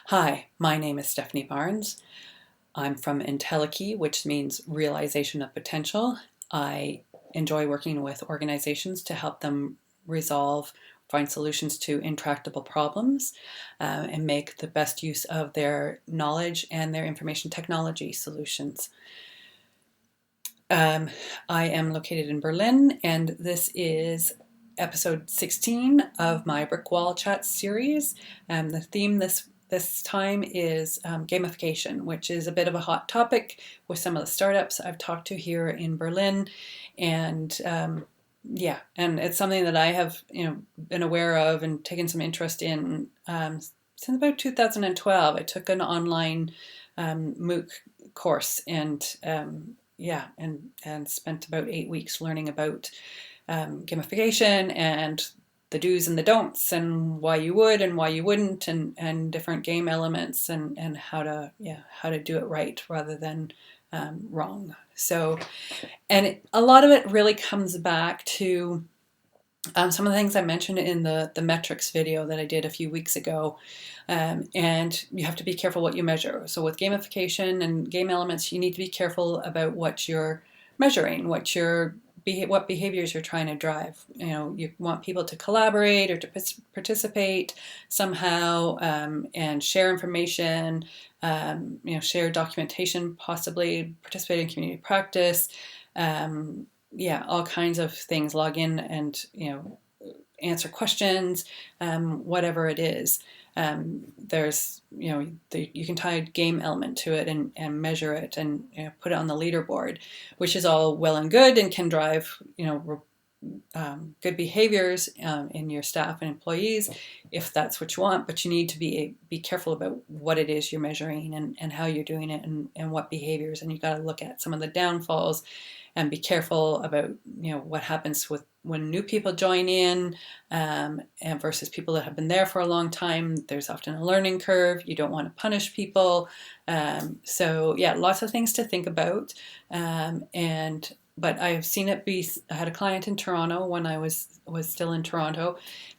Hi, my name is Stephanie Barnes. I'm from IntelliKey, which means realization of potential. I enjoy working with organizations to help them find solutions to intractable problems, and make the best use of their knowledge and their information technology solutions. I am located in Berlin, and this is episode 16 of my Brick Wall Chat series. The theme this time is gamification, which is a bit of a hot topic with some of the startups I've talked to here in Berlin, and and it's something that I have been aware of and taken some interest in since about 2012. I took an online MOOC course and spent about 8 weeks learning about gamification and the do's and the don'ts and why you would and why you wouldn't and different game elements and how to do it right rather than wrong. So, and a lot of it really comes back to some of the things I mentioned in the metrics video that I did a few weeks ago. And you have to be careful what you measure. So with gamification and game elements, you need to be careful about what you're measuring, what behaviors you're trying to drive. You want people to collaborate or to participate somehow, and share information, share documentation, possibly participate in community practice, all kinds of things, log in and answer questions, whatever it is. There's you can tie a game element to it and measure it and put it on the leaderboard, which is all well and good and can drive good behaviors in your staff and employees if that's what you want. But you need to be careful about what it is you're measuring and how you're doing it and what behaviors, and you got to look at some of the downfalls and be careful about what happens when new people join in, and versus people that have been there for a long time. There's often a learning curve. You don't want to punish people. Lots of things to think about. But I've seen it be. I had a client in Toronto when I was still in Toronto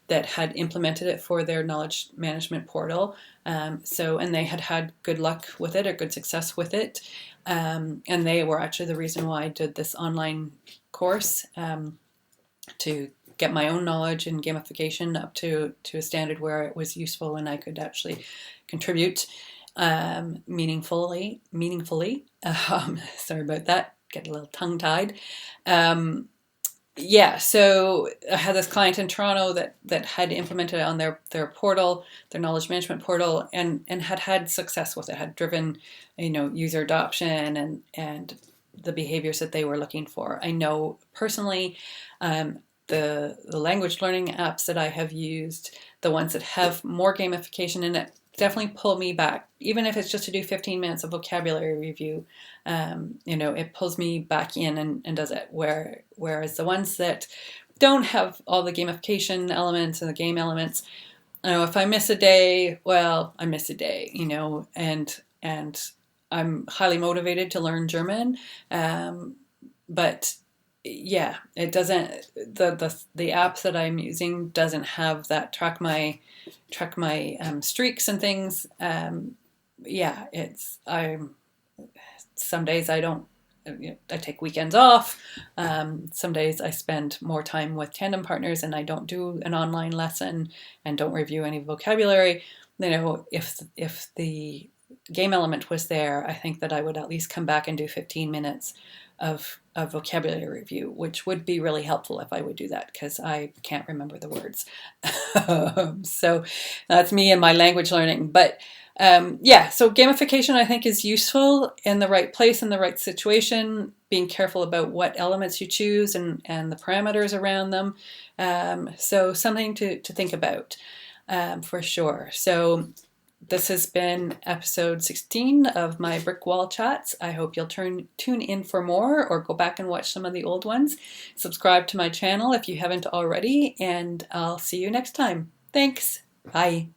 that had implemented it for their knowledge management portal. And they had good luck with it or good success with it. And they were actually the reason why I did this online course, to get my own knowledge in gamification up to a standard where it was useful and I could actually contribute meaningfully. Sorry about that. Get a little tongue-tied. So I had this client in Toronto that had implemented it on their portal, their knowledge management portal, and had success with it, had driven user adoption and the behaviors that they were looking for. I know personally, the language learning apps that I have used, the ones that have more gamification in it, definitely pull me back, even if it's just to do 15 minutes of vocabulary review. It pulls me back in and does it. Whereas the ones that don't have all the gamification elements and the game elements, if I miss a day, well, I miss a day, and I'm highly motivated to learn German, but yeah, it doesn't. The app that I'm using doesn't have that track my streaks and things. Some days I don't. I take weekends off. Some days I spend more time with tandem partners and I don't do an online lesson and don't review any vocabulary. If the game element was there, I think that I would at least come back and do 15 minutes of vocabulary review, which would be really helpful if I would do that, because I can't remember the words. So that's me and my language learning. But so gamification I think is useful in the right place, in the right situation, being careful about what elements you choose and the parameters around them. So something to think about for sure. So this has been episode 16 of my Brick Wall Chats. I hope you'll tune in for more or go back and watch some of the old ones. Subscribe to my channel if you haven't already, and I'll see you next time. Thanks. Bye.